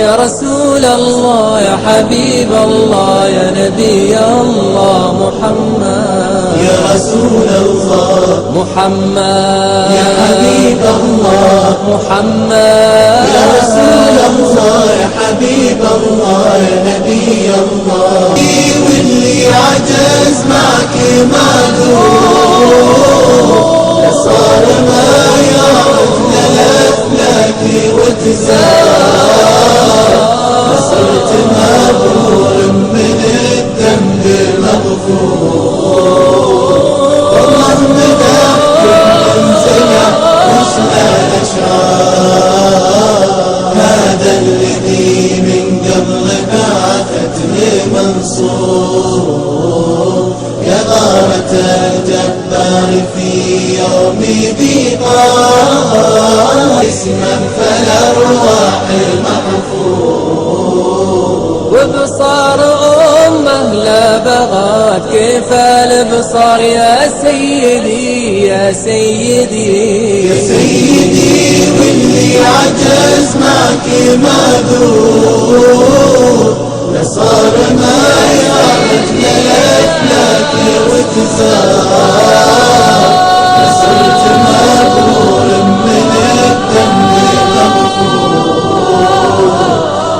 يا رسول الله يا حبيب الله يا نبي الله محمد يا رسول الله محمد يا حبيب الله محمد يا رسول الله يا حبيب الله يا نبي الله واللي عجز معك معذور صار ما يعرف للأفلاك وتزار صرت مبرور من الذنب مغفور والله مدحك منزله وصل الأشعار هذا الذي من قبل بعثتني منصور يا غارة الجبار في يوم ذيقان اسما فالأرواح محفور وبصار أمه لا بغات كيف البصار يا سيدي يا سيدي يا سيدي واللي عجز معك معذور لصار ما يعرف للأفلاك وتزار صرت مبرور من الذنب مغفور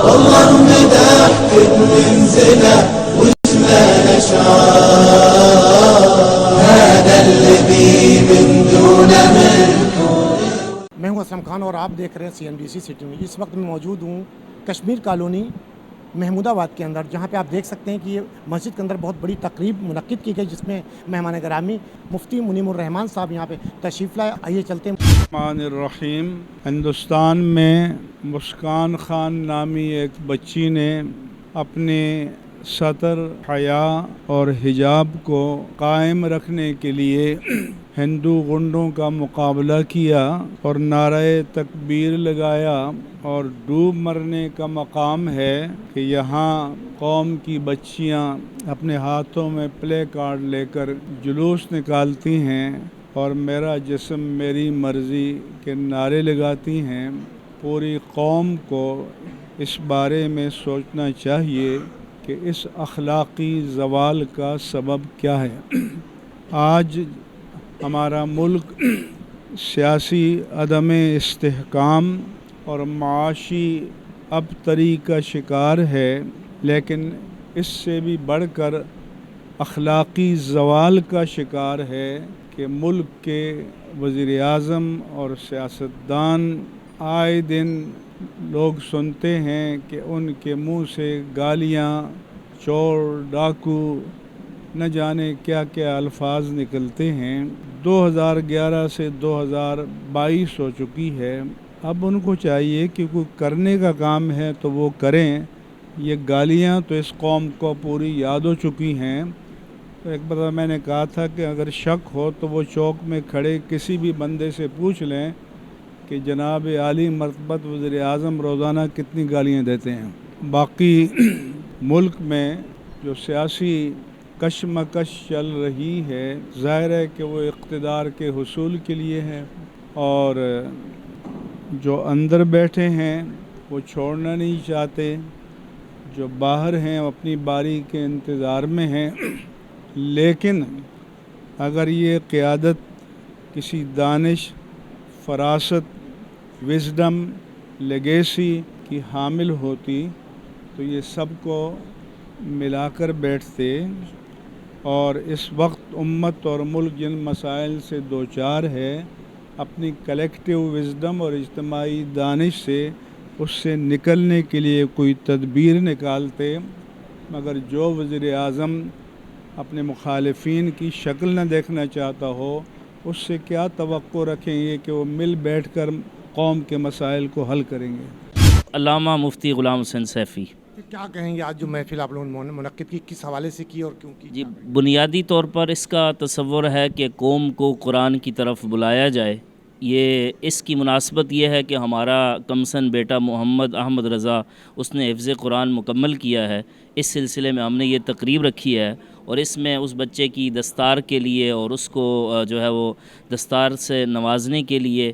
والله مدحك بمنزله واسم الأشعار هذا الذي من دون ملك. میں ہوں اسلم خان اور آپ دیکھ رہے ہیں CNBC سٹی میں. اس وقت میں موجود ہوں کشمیر کالونی محمود آباد کے اندر، جہاں پہ آپ دیکھ سکتے ہیں کہ یہ مسجد کے اندر بہت بڑی تقریب منعقد کی گئی، جس میں مہمان گرامی مفتی منیم الرحمان صاحب یہاں پہ تشریف لائے. آئیے چلتے ہیں. الرحمن الرحیم. ہندوستان میں مسکان خان نامی ایک بچی نے اپنے سطر، حیا اور حجاب کو قائم رکھنے کے لیے ہندو غنڈوں کا مقابلہ کیا اور نعرہ تکبیر لگایا، اور ڈوب مرنے کا مقام ہے کہ یہاں قوم کی بچیاں اپنے ہاتھوں میں پلے کارڈ لے کر جلوس نکالتی ہیں اور میرا جسم میری مرضی کے نعرے لگاتی ہیں. پوری قوم کو اس بارے میں سوچنا چاہیے کہ اس اخلاقی زوال کا سبب کیا ہے. آج ہمارا ملک سیاسی عدم استحکام اور معاشی ابتری کا شکار ہے، لیکن اس سے بھی بڑھ کر اخلاقی زوال کا شکار ہے کہ ملک کے وزیر اعظم اور سیاستدان آئے دن لوگ سنتے ہیں کہ ان کے منہ سے گالیاں، چور، ڈاکو، نہ جانے کیا کیا الفاظ نکلتے ہیں. 2011 سے 2022 ہو چکی ہے. اب ان کو چاہیے کہ کوئی کرنے کا کام ہے تو وہ کریں. یہ گالیاں تو اس قوم کو پوری یاد ہو چکی ہیں. ایک بار میں نے کہا تھا کہ اگر شک ہو تو وہ چوک میں کھڑے کسی بھی بندے سے پوچھ لیں کہ جناب عالی مرتبت وزیر اعظم روزانہ کتنی گالیاں دیتے ہیں. باقی ملک میں جو سیاسی کشمکش چل رہی ہے، ظاہر ہے کہ وہ اقتدار کے حصول کے لیے ہے، اور جو اندر بیٹھے ہیں وہ چھوڑنا نہیں چاہتے، جو باہر ہیں وہ اپنی باری کے انتظار میں ہیں. لیکن اگر یہ قیادت کسی دانش، فراست، وزڈم، لیگیسی کی حامل ہوتی تو یہ سب کو ملا کر بیٹھتے. اور اس وقت امت اور ملک جن مسائل سے دوچار ہے، اپنی کلیکٹیو وزڈم اور اجتماعی دانش سے اس سے نکلنے کے لیے کوئی تدبیر نکالتے. مگر جو وزیر اعظم اپنے مخالفین کی شکل نہ دیکھنا چاہتا ہو، اس سے کیا توقع رکھیں گے کہ وہ مل بیٹھ کر قوم کے مسائل کو حل کریں گے. علامہ مفتی غلام حسین سیفی. کیا کہیں گے آج جو محفل آپ لوگوں نے منعقد کی، کس حوالے سے کی اور کیوں کی؟ جی، بنیادی طور پر اس کا تصور ہے کہ قوم کو قرآن کی طرف بلایا جائے. یہ اس کی مناسبت یہ ہے کہ ہمارا کمسن بیٹا محمد احمد رضا، اس نے حفظ قرآن مکمل کیا ہے. اس سلسلے میں ہم نے یہ تقریب رکھی ہے، اور اس میں اس بچے کی دستار کے لیے اور اس کو جو ہے وہ دستار سے نوازنے کے لیے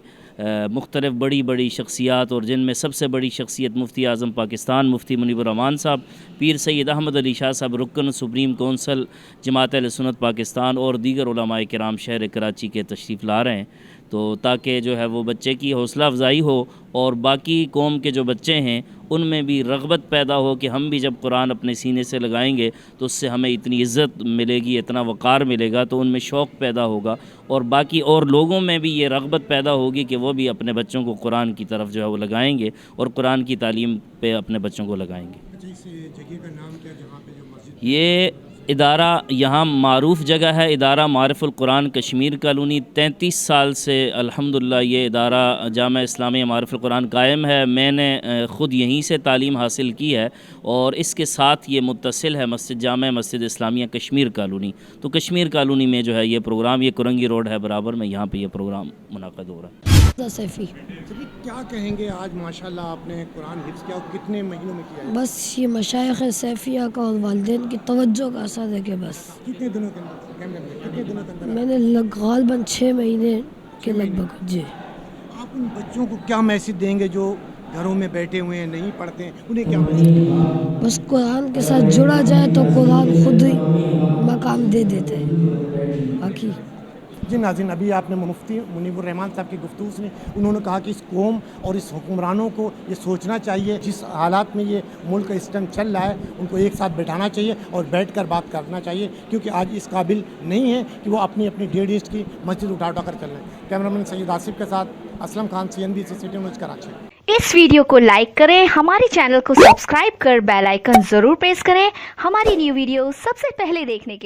مختلف بڑی بڑی شخصیات، اور جن میں سب سے بڑی شخصیت مفتی اعظم پاکستان مفتی منیب الرحمان صاحب، پیر سید احمد علی شاہ صاحب رکن سپریم کونسل جماعت اہل سنت پاکستان، اور دیگر علماء کرام شہر کراچی کے تشریف لا رہے ہیں، تو تاکہ جو ہے وہ بچے کی حوصلہ افزائی ہو اور باقی قوم کے جو بچے ہیں ان میں بھی رغبت پیدا ہو کہ ہم بھی جب قرآن اپنے سینے سے لگائیں گے تو اس سے ہمیں اتنی عزت ملے گی، اتنا وقار ملے گا، تو ان میں شوق پیدا ہوگا، اور باقی اور لوگوں میں بھی یہ رغبت پیدا ہوگی کہ وہ بھی اپنے بچوں کو قرآن کی طرف جو ہے وہ لگائیں گے اور قرآن کی تعلیم پہ اپنے بچوں کو لگائیں گے۔ اس جگہ کا نام کیا جہاں پہ جو مسجد؟ یہ ادارہ یہاں معروف جگہ ہے، ادارہ معارف القرآن کشمیر کالونی۔ 33 سال سے الحمدللہ یہ ادارہ جامعہ اسلامیہ معارف القرآن قائم ہے۔ میں نے خود یہیں سے تعلیم حاصل کی ہے، اور اس کے ساتھ یہ متصل ہے مسجد جامع مسجد اسلامیہ کشمیر کالونی، تو کشمیر کالونی میں جو ہے یہ پروگرام، یہ کرنگی روڈ ہے برابر میں، یہاں پہ یہ پروگرام منعقد ہو رہا ہے۔ سیفی کیا کہیں گے آج ماشاءاللہ آپ نے قرآن حفظ کیا اور کتنے مہینوں میں کیا ہے؟ بس یہ مشائخ سیفیہ کا اور والدین کی توجہ کا اثر ہے کہ بس کتنے دنوں کے اندر کتنے دنوں کے اندر میں نے غالباً 6 مہینے کے لگ بھگ جی۔ آپ ان بچوں کو کیا میسج دیں گے جو گھروں میں بیٹھے ہوئے ہیں، نہیں پڑھتے ہیں، انہیں کیا میسج دیں گے؟ بس قرآن کے ساتھ جڑا جائے تو قرآن خود ہی مقام دے دیتے ہیں باقی۔ جی ناظرین، ابھی آپ نے مفتی منیب الرحمان صاحب کی گفتگو سنی، انہوں نے کہا کہ اس قوم اور اس حکمرانوں کو یہ سوچنا چاہیے جس حالات میں یہ ملک اس ٹائم چل رہا ہے، ان کو ایک ساتھ بیٹھانا چاہیے اور بیٹھ کر بات کرنا چاہیے، کیونکہ آج اس قابل نہیں ہے کہ وہ اپنی اپنی ڈیڑھ ایسٹ کی مسجد اٹھا کر چل رہے ہیں۔ کیمرہ مین سید آصف کے ساتھ Aslam Khan, CNBC city news Karachi. اس ویڈیو کو لائک کریں، ہمارے چینل کو سبسکرائب کر بیل آئیکن ضرور پریس کریں ہماری نیو ویڈیو سب سے پہلے دیکھنے کے لیے۔